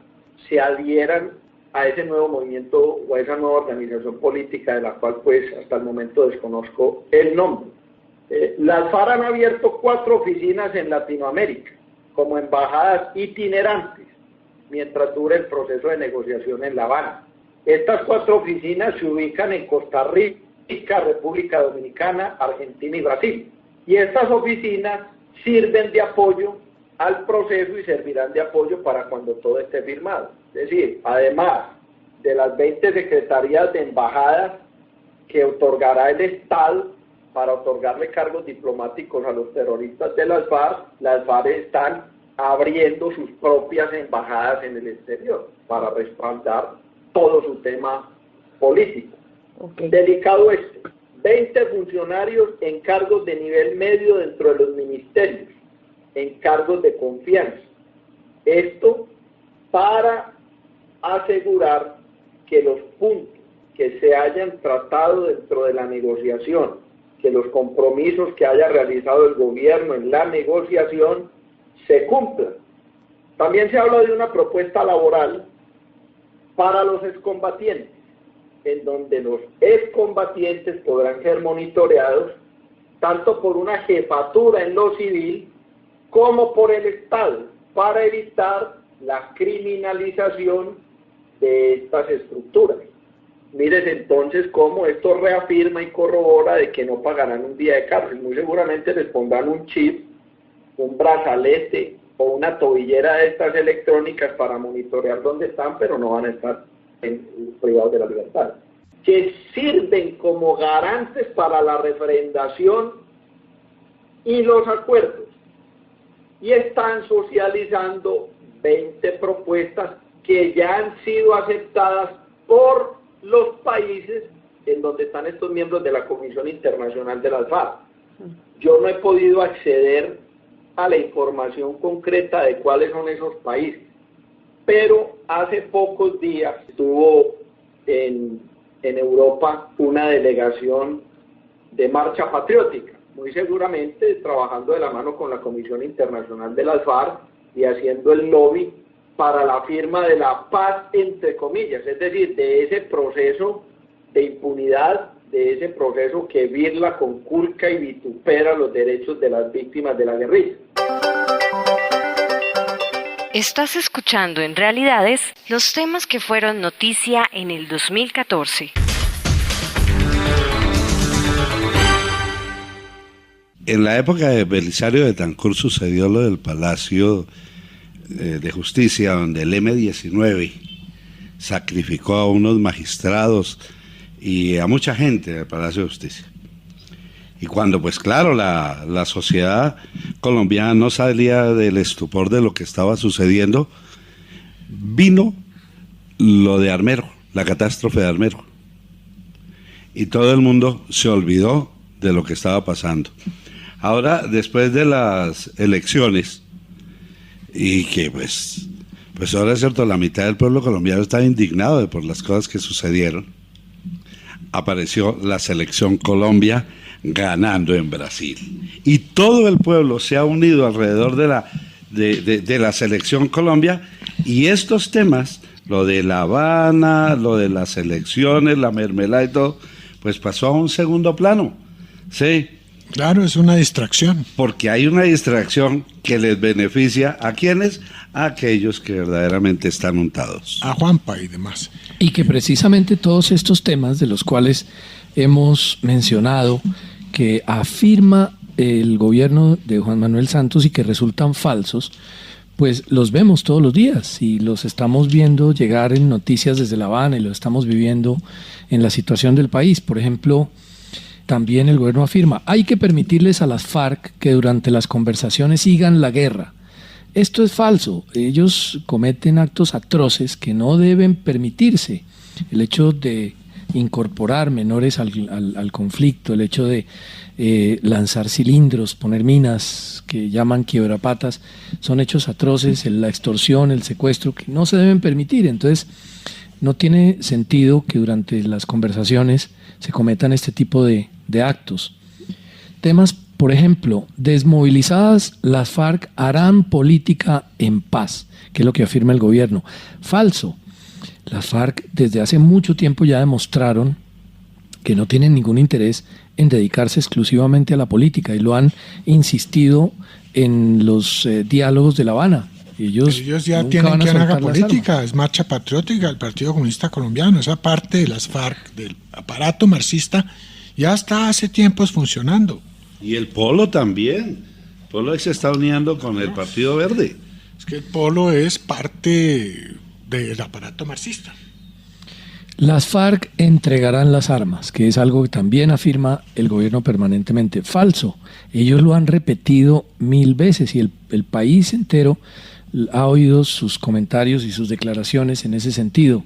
se adhieran a ese nuevo movimiento o a esa nueva organización política, de la cual pues hasta el momento desconozco el nombre. Las FARC han abierto 4 oficinas en Latinoamérica como embajadas itinerantes mientras dure el proceso de negociación en La Habana. Estas 4 oficinas se ubican en Costa Rica, República Dominicana, Argentina y Brasil. Y estas oficinas sirven de apoyo al proceso y servirán de apoyo para cuando todo esté firmado. Es decir, además de las 20 secretarías de embajadas que otorgará el Estado para otorgarle cargos diplomáticos a los terroristas de las FARC están abriendo sus propias embajadas en el exterior para respaldar todo su tema político. Okay. Delicado esto. 20 funcionarios en cargos de nivel medio dentro de los ministerios, en cargos de confianza. Esto para asegurar que los puntos que se hayan tratado dentro de la negociación, que los compromisos que haya realizado el gobierno en la negociación se cumplan. También se habla de una propuesta laboral para los excombatientes, en donde los excombatientes podrán ser monitoreados tanto por una jefatura en lo civil como por el Estado, para evitar la criminalización de estas estructuras. Mires entonces cómo esto reafirma y corrobora de que no pagarán un día de cárcel. Muy seguramente les pondrán un chip, un brazalete o una tobillera de estas electrónicas para monitorear dónde están, pero no van a estar privados de la libertad. Que sirven como garantes para la referendación y los acuerdos. Y están socializando 20 propuestas que ya han sido aceptadas por los países en donde están estos miembros de la Comisión Internacional de las FARC. Yo no he podido acceder a la información concreta de cuáles son esos países, pero hace pocos días estuvo en Europa una delegación de Marcha Patriótica, muy seguramente trabajando de la mano con la Comisión Internacional de las FARC y haciendo el lobby para la firma de la paz, entre comillas, es decir, de ese proceso de impunidad, de ese proceso que birla, conculca y vitupera los derechos de las víctimas de la guerrilla. Estás escuchando en Realidades los temas que fueron noticia en el 2014. En la época de Belisario Betancur sucedió lo del Palacio de Justicia, donde el M-19 sacrificó a unos magistrados y a mucha gente del Palacio de Justicia. Y cuando, pues claro, la sociedad colombiana no salía del estupor de lo que estaba sucediendo, vino lo de Armero, la catástrofe de Armero. Y todo el mundo se olvidó de lo que estaba pasando. Ahora, después de las elecciones, y que pues ahora es cierto, la mitad del pueblo colombiano está indignado por las cosas que sucedieron, apareció la Selección Colombia ganando en Brasil. Y todo el pueblo se ha unido alrededor de la Selección Colombia, y estos temas, lo de La Habana, lo de las elecciones, la mermelada y todo, pues pasó a un segundo plano. Sí, Claro, es una distracción. Porque hay una distracción que les beneficia ¿a quiénes? A aquellos que verdaderamente están untados. A Juanpa y demás. Y que precisamente todos estos temas de los cuales hemos mencionado, que afirma el gobierno de Juan Manuel Santos y que resultan falsos, pues los vemos todos los días y los estamos viendo llegar en noticias desde La Habana y lo estamos viviendo en la situación del país. Por ejemplo, también el gobierno afirma, hay que permitirles a las FARC que durante las conversaciones sigan la guerra. Esto es falso, ellos cometen actos atroces que no deben permitirse. El hecho de incorporar menores al conflicto, el hecho de lanzar cilindros, poner minas que llaman quiebrapatas, son hechos atroces, la extorsión, el secuestro, que no se deben permitir. Entonces, no tiene sentido que durante las conversaciones se cometan este tipo de actos. Temas, por ejemplo, desmovilizadas las FARC harán política en paz, que es lo que afirma el gobierno. Falso. Las FARC desde hace mucho tiempo ya demostraron que no tienen ningún interés en dedicarse exclusivamente a la política y lo han insistido en los diálogos de La Habana. Ellos ya tienen quien haga política, es Marcha Patriótica, el Partido Comunista Colombiano, esa parte de las FARC, del aparato marxista, ya está hace tiempos funcionando. Y el Polo también. El Polo se está uniendo con el Partido Verde. Es que el Polo es parte del aparato marxista. Las FARC entregarán las armas, que es algo que también afirma el gobierno permanentemente. Falso. Ellos lo han repetido 1000 veces y el país entero ha oído sus comentarios y sus declaraciones en ese sentido.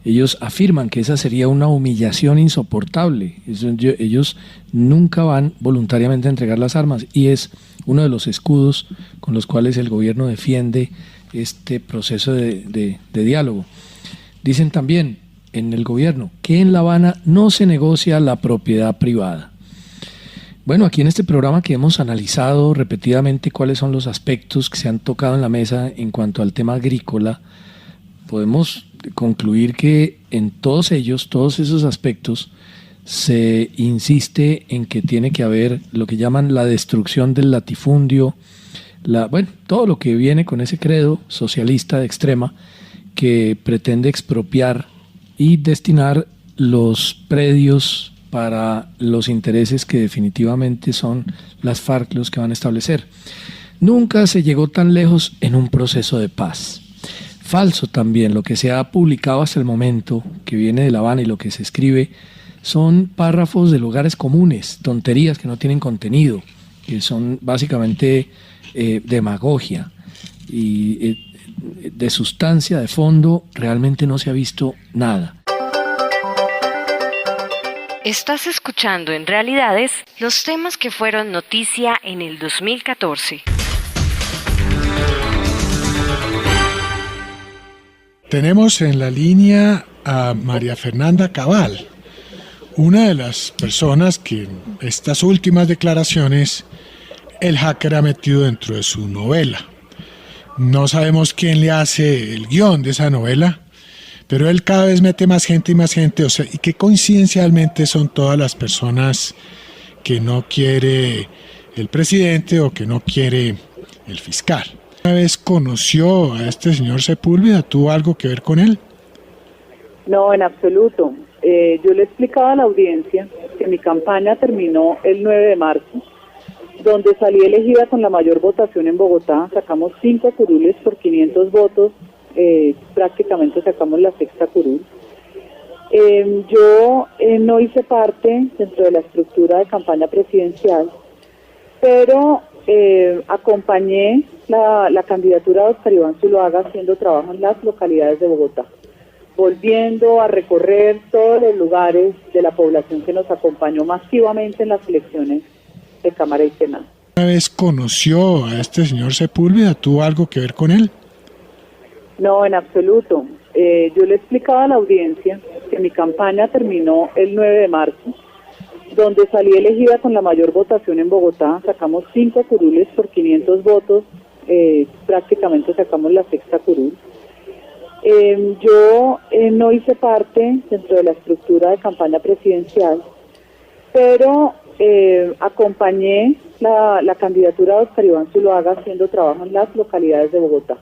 Ellos afirman que esa sería una humillación insoportable. Ellos nunca van voluntariamente a entregar las armas y es uno de los escudos con los cuales el gobierno defiende este proceso de diálogo. Dicen también en el gobierno que en La Habana no se negocia la propiedad privada. Bueno, aquí en este programa que hemos analizado repetidamente cuáles son los aspectos que se han tocado en la mesa en cuanto al tema agrícola, podemos concluir que en todos esos aspectos, se insiste en que tiene que haber lo que llaman la destrucción del latifundio, todo lo que viene con ese credo socialista de extrema que pretende expropiar y destinar los predios para los intereses que definitivamente son las FARC los que van a establecer. Nunca se llegó tan lejos en un proceso de paz. Falso también, lo que se ha publicado hasta el momento, que viene de La Habana y lo que se escribe, son párrafos de lugares comunes, tonterías que no tienen contenido, que son básicamente demagogia y de sustancia, de fondo, realmente no se ha visto nada. Estás escuchando en Realidades los temas que fueron noticia en el 2014. Tenemos en la línea a María Fernanda Cabal, una de las personas que en estas últimas declaraciones el hacker ha metido dentro de su novela. No sabemos quién le hace el guión de esa novela, pero él cada vez mete más gente y más gente, y que coincidencialmente son todas las personas que no quiere el presidente o que no quiere el fiscal. ¿Una vez conoció a este señor Sepúlveda? ¿Tuvo algo que ver con él? No, en absoluto. Yo le explicaba a la audiencia que mi campaña terminó el 9 de marzo, donde salí elegida con la mayor votación en Bogotá. Sacamos 5 curules por 500 votos, prácticamente sacamos la sexta curul. Yo no hice parte dentro de la estructura de campaña presidencial, pero acompañé la candidatura de Oscar Iván Zuluaga haciendo trabajo en las localidades de Bogotá, volviendo a recorrer todos los lugares de la población que nos acompañó masivamente en las elecciones de Cámara y Senado. ¿Una vez conoció a este señor Sepúlveda? ¿Tuvo algo que ver con él? No, en absoluto. Yo le explicaba a la audiencia que mi campaña terminó el 9 de marzo, donde salí elegida con la mayor votación en Bogotá. Sacamos 5 curules por 500 votos, prácticamente sacamos la sexta curul. Yo no hice parte dentro de la estructura de campaña presidencial, pero acompañé la candidatura de Oscar Iván Zuluaga haciendo trabajo en las localidades de Bogotá,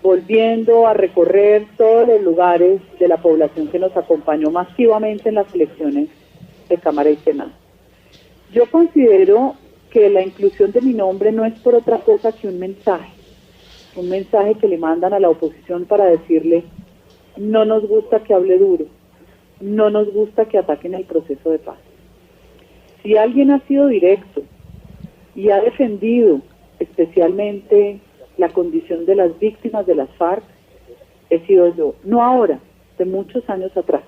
volviendo a recorrer todos los lugares de la población que nos acompañó masivamente en las elecciones de Cámara y Senado. Yo considero que la inclusión de mi nombre no es por otra cosa que un mensaje que le mandan a la oposición para decirle: no nos gusta que hable duro, no nos gusta que ataquen el proceso de paz. Si alguien ha sido directo y ha defendido especialmente la condición de las víctimas de las FARC, he sido yo, no ahora, de muchos años atrás.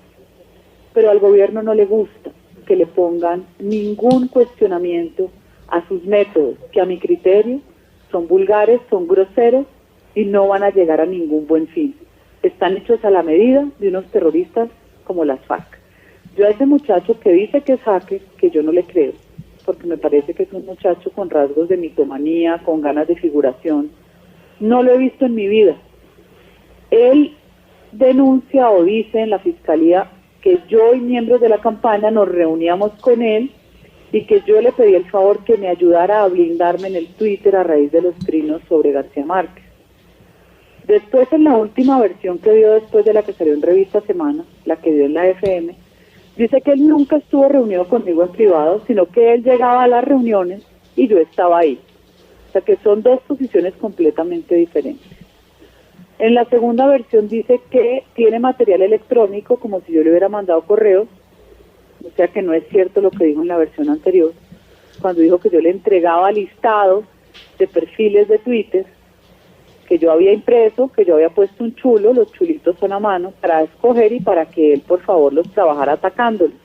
Pero al gobierno no le gusta que le pongan ningún cuestionamiento a sus métodos, que a mi criterio son vulgares, son groseros y no van a llegar a ningún buen fin. Están hechos a la medida de unos terroristas como las FARC. Yo a ese muchacho que dice que es hacker, que yo no le creo, porque me parece que es un muchacho con rasgos de mitomanía, con ganas de figuración, no lo he visto en mi vida. Él denuncia o dice en la fiscalía que yo y miembros de la campaña nos reuníamos con él y que yo le pedí el favor que me ayudara a blindarme en el Twitter a raíz de los trinos sobre García Márquez. Después, en la última versión que dio después de la que salió en Revista Semana, la que dio en la FM, dice que él nunca estuvo reunido conmigo en privado, sino que él llegaba a las reuniones y yo estaba ahí. O sea que son dos posiciones completamente diferentes. En la segunda versión dice que tiene material electrónico, como si yo le hubiera mandado correos, o sea que no es cierto lo que dijo en la versión anterior, cuando dijo que yo le entregaba listados de perfiles de Twitter que yo había impreso, que yo había puesto un chulo, los chulitos son a mano, para escoger y para que él por favor los trabajara atacándolos.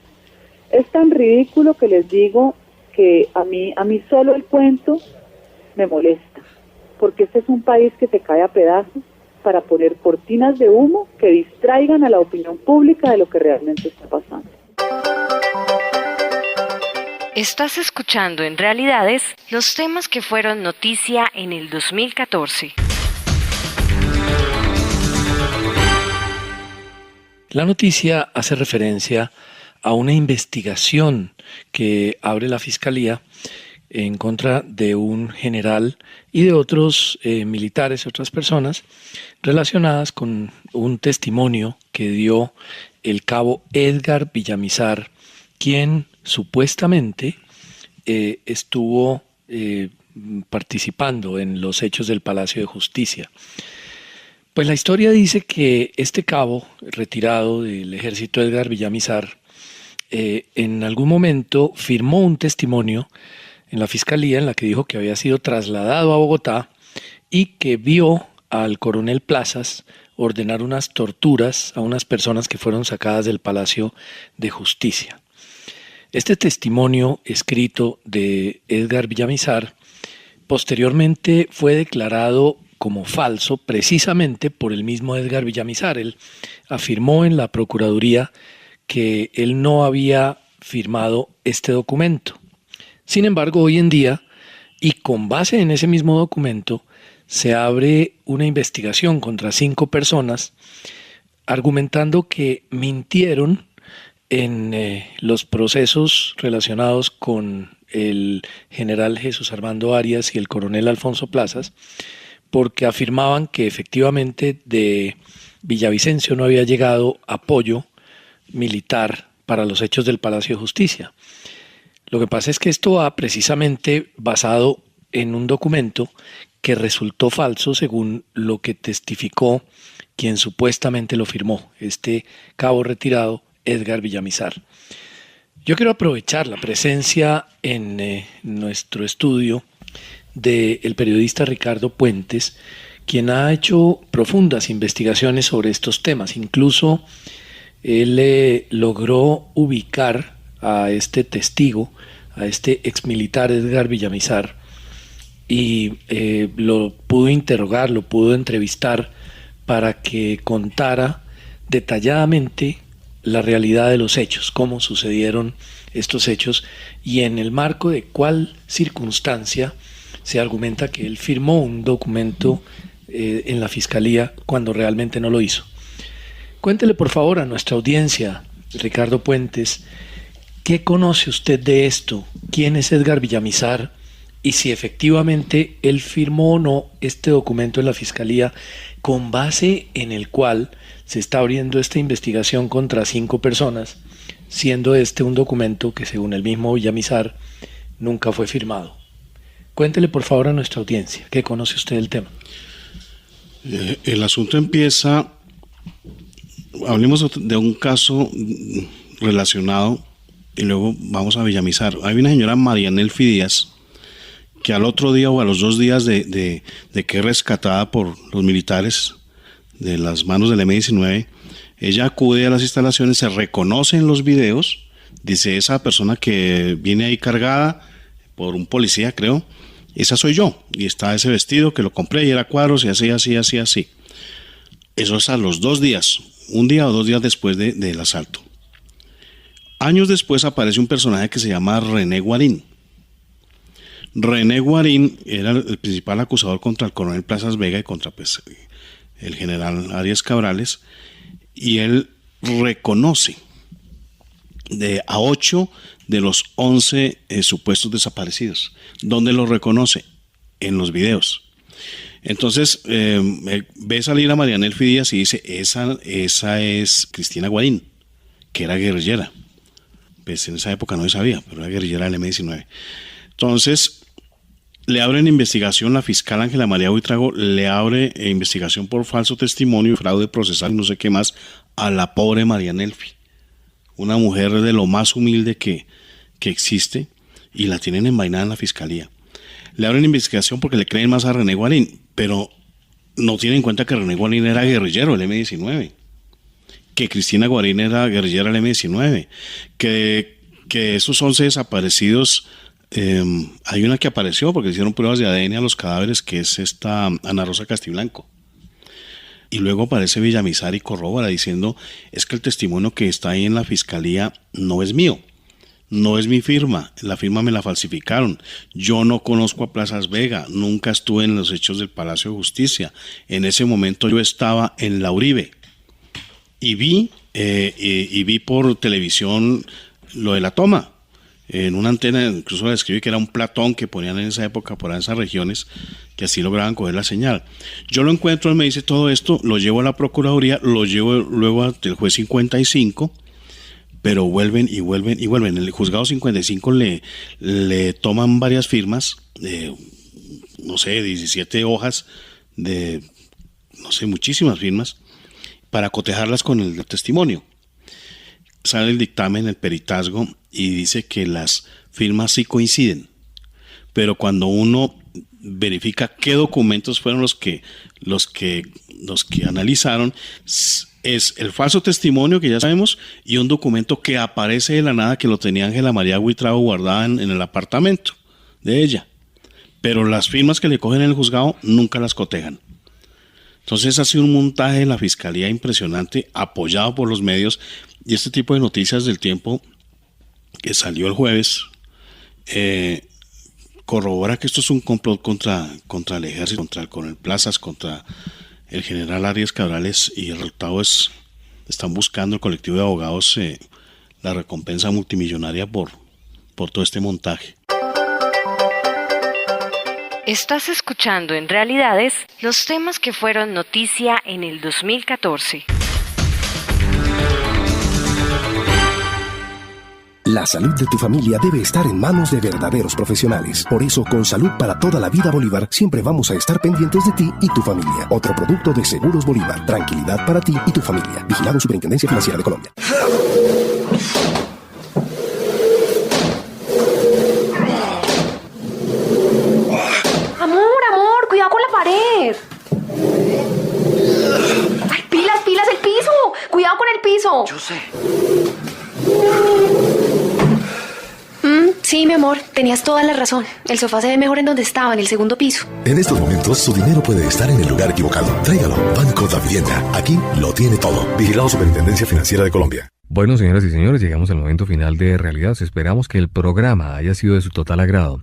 Es tan ridículo que les digo que a mí solo el cuento me molesta, porque este es un país que se cae a pedazos para poner cortinas de humo que distraigan a la opinión pública de lo que realmente está pasando. Estás escuchando En Realidades los temas que fueron noticia en el 2014. La noticia hace referencia a una investigación que abre la Fiscalía en contra de un general y de otros militares y otras personas relacionadas con un testimonio que dio el cabo Edgar Villamizar, quien supuestamente estuvo participando en los hechos del Palacio de Justicia. Pues la historia dice que este cabo retirado del ejército, Edgar Villamizar, en algún momento firmó un testimonio en la Fiscalía en la que dijo que había sido trasladado a Bogotá y que vio al coronel Plazas ordenar unas torturas a unas personas que fueron sacadas del Palacio de Justicia. Este testimonio escrito de Edgar Villamizar posteriormente fue declarado como falso precisamente por el mismo Edgar Villamizar. Él afirmó en la Procuraduría que él no había firmado este documento. Sin embargo, hoy en día, y con base en ese mismo documento, se abre una investigación contra 5 personas argumentando que mintieron en los procesos relacionados con el general Jesús Armando Arias y el coronel Alfonso Plazas, porque afirmaban que efectivamente de Villavicencio no había llegado apoyo militar para los hechos del Palacio de Justicia. Lo que pasa es que esto va precisamente basado en un documento que resultó falso según lo que testificó quien supuestamente lo firmó, este cabo retirado Edgar Villamizar. Yo quiero aprovechar la presencia en nuestro estudio del periodista Ricardo Puentes, quien ha hecho profundas investigaciones sobre estos temas. Incluso él logró ubicar a este testigo, a este exmilitar Edgar Villamizar, y lo pudo interrogar, lo pudo entrevistar para que contara detalladamente la realidad de los hechos, cómo sucedieron estos hechos y en el marco de cuál circunstancia se argumenta que él firmó un documento en la Fiscalía cuando realmente no lo hizo. Cuéntele por favor a nuestra audiencia, Ricardo Puentes, ¿Qué conoce usted de esto? ¿Quién es Edgar Villamizar? Y si efectivamente él firmó o no este documento en la Fiscalía con base en el cual se está abriendo esta investigación contra 5 personas, siendo este un documento que, según el mismo Villamizar, nunca fue firmado. Cuéntele por favor a nuestra audiencia, ¿qué conoce usted del tema? El asunto empieza, hablemos de un caso relacionado y luego vamos a Villamizar. Hay una señora Marianel Díaz que al otro día o a los 2 días de que es rescatada por los militares de las manos del M-19, ella acude a las instalaciones, se reconoce en los videos, dice: esa persona que viene ahí cargada por un policía, creo, esa soy yo, y está ese vestido que lo compré y era cuadros y así. Eso es a los 2 días, 1 día o 2 días después del asalto. Años después aparece un personaje que se llama René Guarín. René Guarín era el principal acusador contra el coronel Plazas Vega y contra el general Arias Cabrales, y él reconoce a 8 de los 11 supuestos desaparecidos. ¿Dónde los reconoce? En los videos. Entonces ve salir a Marianel Díaz y dice: esa es Cristina Guarín, que era guerrillera. Pues en esa época no se sabía, pero era guerrillera del M-19. Entonces le abren investigación, la fiscal Ángela María Buitrago le abre investigación por falso testimonio, fraude procesal y no sé qué más a la pobre Marianel, una mujer de lo más humilde que existe, y la tienen envainada en la fiscalía. Le abren investigación porque le creen más a René Guarín, pero no tienen en cuenta que René Guarín era guerrillero del M-19, que Cristina Guarín era guerrillera del M-19, que esos 11 desaparecidos, hay una que apareció porque hicieron pruebas de ADN a los cadáveres, que es esta Ana Rosa Castiblanco. Y luego aparece Villamizar y corrobora diciendo: es que el testimonio que está ahí en la fiscalía no es mío, no es mi firma, la firma me la falsificaron, yo no conozco a Plazas Vega, nunca estuve en los hechos del Palacio de Justicia, en ese momento yo estaba en la Uribe y vi por televisión lo de la toma, en una antena, incluso le escribí que era un platón que ponían en esa época por esas regiones, que así lograban coger la señal. Yo lo encuentro, él me dice todo esto, lo llevo a la Procuraduría, lo llevo luego al juez 55, pero vuelven. En el juzgado 55 le toman varias firmas, no sé, 17 hojas de, no sé, muchísimas firmas, para cotejarlas con el testimonio. Sale el dictamen, el peritazgo, y dice que las firmas sí coinciden, pero cuando uno verifica qué documentos fueron los que analizaron, es el falso testimonio que ya sabemos y un documento que aparece de la nada, que lo tenía Ángela María Buitrago guardada en el apartamento de ella, pero las firmas que le cogen en el juzgado nunca las cotejan. Entonces ha sido un montaje de la fiscalía impresionante, apoyado por los medios, y este tipo de noticias del Tiempo que salió el jueves corrobora que esto es un complot contra el ejército, contra el coronel Plazas, contra el general Arias Cabrales, y el resultado es: están buscando el colectivo de abogados la recompensa multimillonaria por todo este montaje. Estás escuchando En Realidades los temas que fueron noticia en el 2014. La salud de tu familia debe estar en manos de verdaderos profesionales. Por eso, con Salud para toda la vida Bolívar, siempre vamos a estar pendientes de ti y tu familia. Otro producto de Seguros Bolívar. Tranquilidad para ti y tu familia. Vigilado Superintendencia Financiera de Colombia. Amor, cuidado con la pared. ¡Ay, pilas, el piso! ¡Cuidado con el piso! Yo sé. Sí, mi amor, tenías toda la razón. El sofá se ve mejor en donde estaba, en el segundo piso. En estos momentos, su dinero puede estar en el lugar equivocado. Tráigalo. Banco da Vivienda. Aquí lo tiene todo. Vigilado Superintendencia Financiera de Colombia. Bueno, señoras y señores, llegamos al momento final de Realidades. Esperamos que el programa haya sido de su total agrado.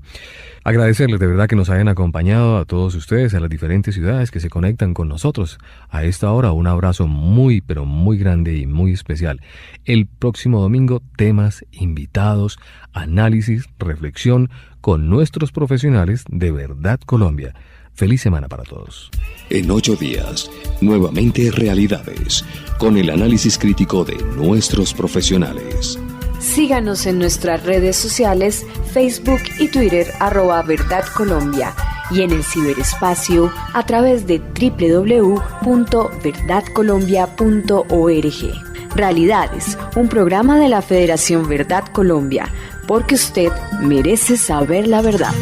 Agradecerles de verdad que nos hayan acompañado a todos ustedes, a las diferentes ciudades que se conectan con nosotros. A esta hora un abrazo muy pero muy grande y muy especial. El próximo domingo temas, invitados, análisis, reflexión con nuestros profesionales de Verdad Colombia. Feliz semana para todos. En 8 días, nuevamente Realidades, con el análisis crítico de nuestros profesionales. Síganos en nuestras redes sociales, Facebook y Twitter, @Verdad Colombia, y en el ciberespacio a través de www.verdadcolombia.org. Realidades, un programa de la Federación Verdad Colombia, porque usted merece saber la verdad.